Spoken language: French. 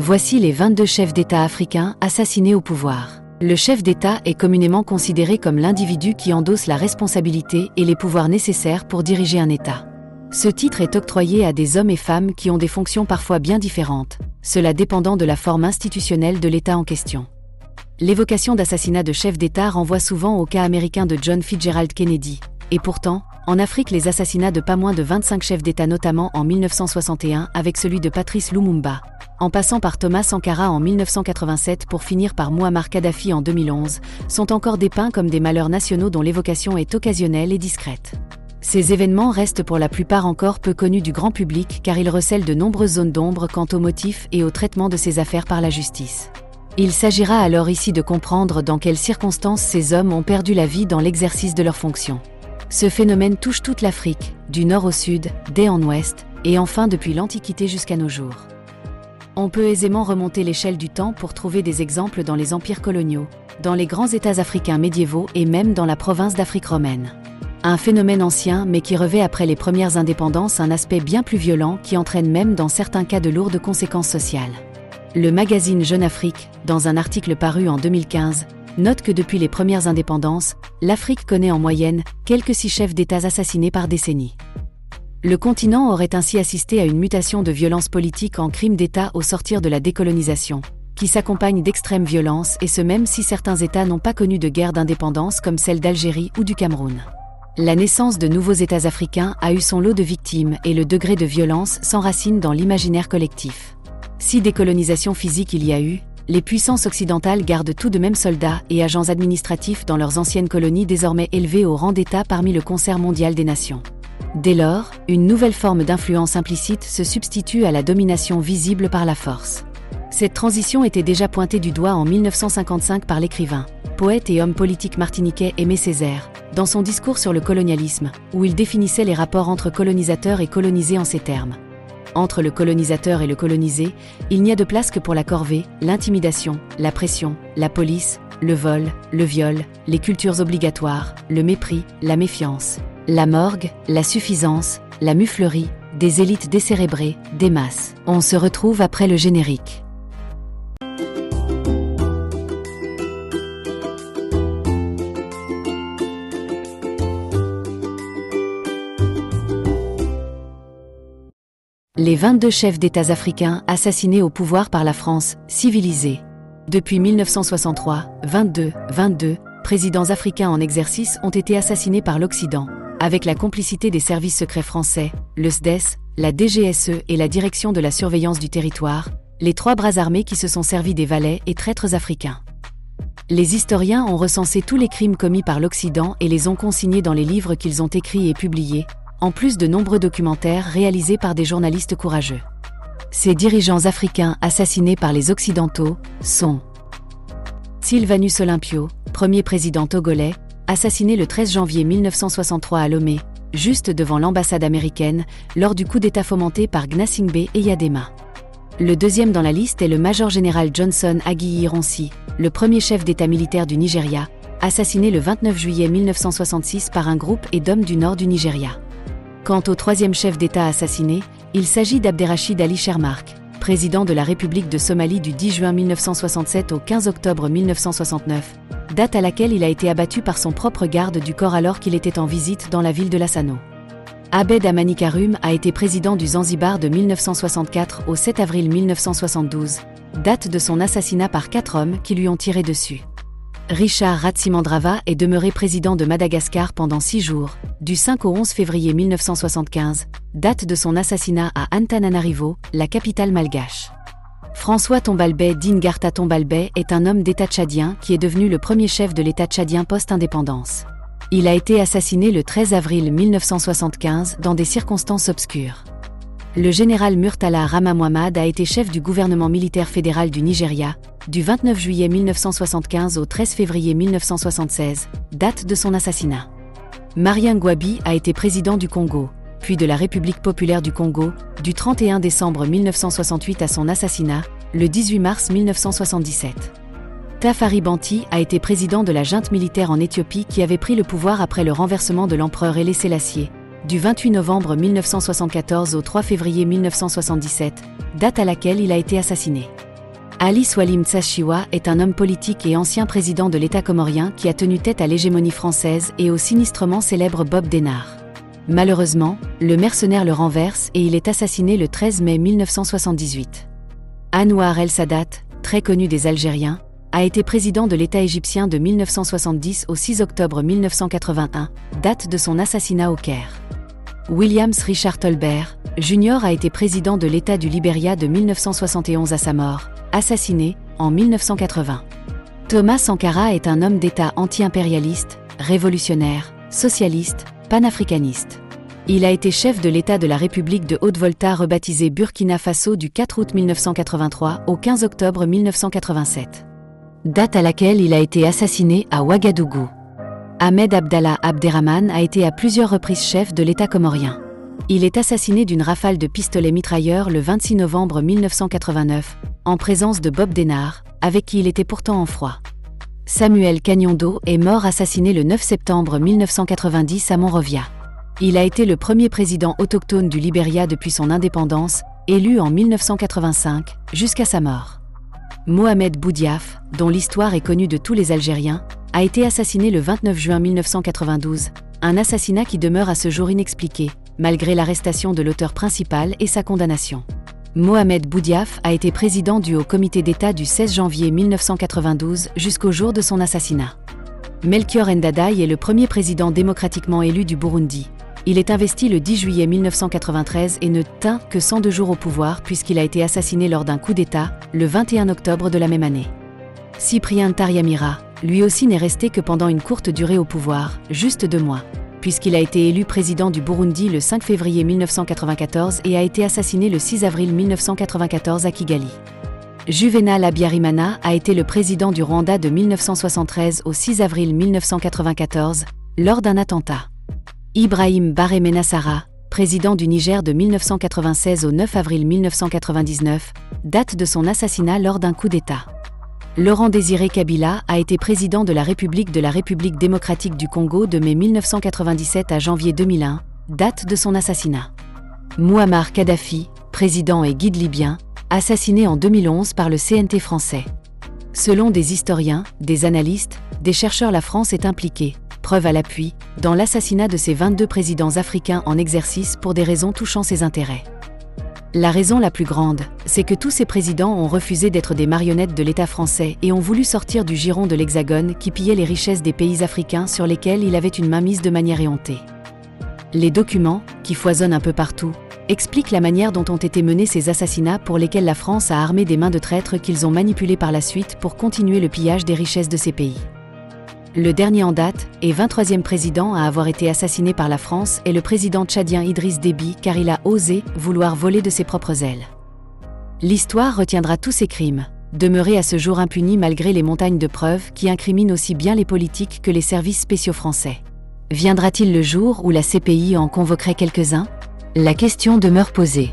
Voici les 22 chefs d'État africains assassinés au pouvoir. Le chef d'État est communément considéré comme l'individu qui endosse la responsabilité et les pouvoirs nécessaires pour diriger un État. Ce titre est octroyé à des hommes et femmes qui ont des fonctions parfois bien différentes, cela dépendant de la forme institutionnelle de l'État en question. L'évocation d'assassinat de chefs d'État renvoie souvent au cas américain de John Fitzgerald Kennedy, et pourtant, en Afrique les assassinats de pas moins de 25 chefs d'État notamment en 1961 avec celui de Patrice Lumumba, en passant par Thomas Sankara en 1987 pour finir par Mouammar Kadhafi en 2011, sont encore dépeints comme des malheurs nationaux dont l'évocation est occasionnelle et discrète. Ces événements restent pour la plupart encore peu connus du grand public car ils recèlent de nombreuses zones d'ombre quant aux motifs et au traitement de ces affaires par la justice. Il s'agira alors ici de comprendre dans quelles circonstances ces hommes ont perdu la vie dans l'exercice de leurs fonctions. Ce phénomène touche toute l'Afrique, du nord au sud, d'est en ouest, et enfin depuis l'Antiquité jusqu'à nos jours. On peut aisément remonter l'échelle du temps pour trouver des exemples dans les empires coloniaux, dans les grands États africains médiévaux et même dans la province d'Afrique romaine. Un phénomène ancien mais qui revêt après les premières indépendances un aspect bien plus violent qui entraîne même dans certains cas de lourdes conséquences sociales. Le magazine Jeune Afrique, dans un article paru en 2015, note que depuis les premières indépendances, l'Afrique connaît en moyenne quelques 6 chefs d'État assassinés par décennie. Le continent aurait ainsi assisté à une mutation de violence politique en crime d'État au sortir de la décolonisation, qui s'accompagne d'extrêmes violences et ce même si certains États n'ont pas connu de guerre d'indépendance comme celle d'Algérie ou du Cameroun. La naissance de nouveaux États africains a eu son lot de victimes et le degré de violence s'enracine dans l'imaginaire collectif. Si décolonisation physique il y a eu, les puissances occidentales gardent tout de même soldats et agents administratifs dans leurs anciennes colonies désormais élevées au rang d'État parmi le concert mondial des nations. Dès lors, une nouvelle forme d'influence implicite se substitue à la domination visible par la force. Cette transition était déjà pointée du doigt en 1955 par l'écrivain, poète et homme politique martiniquais Aimé Césaire, dans son discours sur le colonialisme, où il définissait les rapports entre colonisateurs et colonisés en ces termes. Entre le colonisateur et le colonisé, il n'y a de place que pour la corvée, l'intimidation, la pression, la police, le vol, le viol, les cultures obligatoires, le mépris, la méfiance, la morgue, la suffisance, la muflerie, des élites décérébrées, des masses. On se retrouve après le générique. Les 22 chefs d'États africains assassinés au pouvoir par la France, civilisée. Depuis 1963, 22 présidents africains en exercice ont été assassinés par l'Occident, avec la complicité des services secrets français, le SDES, la DGSE et la Direction de la surveillance du territoire, les 3 bras armés qui se sont servis des valets et traîtres africains. Les historiens ont recensé tous les crimes commis par l'Occident et les ont consignés dans les livres qu'ils ont écrits et publiés, en plus de nombreux documentaires réalisés par des journalistes courageux. Ces dirigeants africains assassinés par les Occidentaux sont Sylvanus Olympio, premier président togolais, assassiné le 13 janvier 1963 à Lomé, juste devant l'ambassade américaine, lors du coup d'État fomenté par Gnassingbé et Yadema. Le deuxième dans la liste est le major-général Johnson Aguiyi-Ironsi, le premier chef d'État militaire du Nigeria, assassiné le 29 juillet 1966 par un groupe et d'hommes du nord du Nigeria. Quant au troisième chef d'État assassiné, il s'agit d'Abderrachid Ali Shermarke, président de la République de Somalie du 10 juin 1967 au 15 octobre 1969, date à laquelle il a été abattu par son propre garde du corps alors qu'il était en visite dans la ville de Lassano. Abed Amani Karum a été président du Zanzibar de 1964 au 7 avril 1972, date de son assassinat par 4 hommes qui lui ont tiré dessus. Richard Ratsimandrava est demeuré président de Madagascar pendant 6 jours, du 5 au 11 février 1975, date de son assassinat à Antananarivo, la capitale malgache. François Tombalbay Dingarta Tombalbay est un homme d'État tchadien qui est devenu le premier chef de l'État tchadien post-indépendance. Il a été assassiné le 13 avril 1975 dans des circonstances obscures. Le général Murtala Ramamouamad a été chef du gouvernement militaire fédéral du Nigeria, du 29 juillet 1975 au 13 février 1976, date de son assassinat. Marien Ngouabi a été président du Congo, puis de la République populaire du Congo, du 31 décembre 1968 à son assassinat, le 18 mars 1977. Tafari Banti a été président de la junte militaire en Éthiopie qui avait pris le pouvoir après le renversement de l'empereur Haïlé Sélassié, du 28 novembre 1974 au 3 février 1977, date à laquelle il a été assassiné. Ali Swalim Tsachiwa est un homme politique et ancien président de l'État comorien qui a tenu tête à l'hégémonie française et au sinistrement célèbre Bob Denard. Malheureusement, le mercenaire le renverse et il est assassiné le 13 mai 1978. Anwar el-Sadat, très connu des Algériens, a été président de l'État égyptien de 1970 au 6 octobre 1981, date de son assassinat au Caire. Williams Richard Tolbert, Jr. a été président de l'État du Libéria de 1971 à sa mort, assassiné en 1980. Thomas Sankara est un homme d'État anti-impérialiste, révolutionnaire, socialiste, panafricaniste. Il a été chef de l'État de la République de Haute-Volta rebaptisée Burkina Faso du 4 août 1983 au 15 octobre 1987. Date à laquelle il a été assassiné à Ouagadougou. Ahmed Abdallah Abderrahmane a été à plusieurs reprises chef de l'État comorien. Il est assassiné d'une rafale de pistolets mitrailleurs le 26 novembre 1989, en présence de Bob Denard, avec qui il était pourtant en froid. Samuel Kagnondo est mort assassiné le 9 septembre 1990 à Monrovia. Il a été le premier président autochtone du Libéria depuis son indépendance, élu en 1985, jusqu'à sa mort. Mohamed Boudiaf, dont l'histoire est connue de tous les Algériens, a été assassiné le 29 juin 1992, un assassinat qui demeure à ce jour inexpliqué, malgré l'arrestation de l'auteur principal et sa condamnation. Mohamed Boudiaf a été président du Haut Comité d'État du 16 janvier 1992 jusqu'au jour de son assassinat. Melchior Ndadaye est le premier président démocratiquement élu du Burundi. Il est investi le 10 juillet 1993 et ne tint que 102 jours au pouvoir puisqu'il a été assassiné lors d'un coup d'État, le 21 octobre de la même année. Cyprien Taryamira, lui aussi n'est resté que pendant une courte durée au pouvoir, juste 2 mois, puisqu'il a été élu président du Burundi le 5 février 1994 et a été assassiné le 6 avril 1994 à Kigali. Juvenal Habyarimana a été le président du Rwanda de 1973 au 6 avril 1994, lors d'un attentat. Ibrahim Baré Menassara, président du Niger de 1996 au 9 avril 1999, date de son assassinat lors d'un coup d'État. Laurent-Désiré Kabila a été président de la République démocratique du Congo de mai 1997 à janvier 2001, date de son assassinat. Mouammar Kadhafi, président et guide libyen, assassiné en 2011 par le CNT français. Selon des historiens, des analystes, des chercheurs, la France est impliquée, preuve à l'appui, dans l'assassinat de ces 22 présidents africains en exercice pour des raisons touchant ses intérêts. La raison la plus grande, c'est que tous ces présidents ont refusé d'être des marionnettes de l'État français et ont voulu sortir du giron de l'Hexagone qui pillait les richesses des pays africains sur lesquels il avait une mainmise de manière éhontée. Les documents, qui foisonnent un peu partout, expliquent la manière dont ont été menés ces assassinats pour lesquels la France a armé des mains de traîtres qu'ils ont manipulés par la suite pour continuer le pillage des richesses de ces pays. Le dernier en date, et 23e président à avoir été assassiné par la France, est le président tchadien Idriss Déby car il a osé vouloir voler de ses propres ailes. L'histoire retiendra tous ces crimes, demeurés à ce jour impunis malgré les montagnes de preuves qui incriminent aussi bien les politiques que les services spéciaux français. Viendra-t-il le jour où la CPI en convoquerait quelques-uns ? La question demeure posée.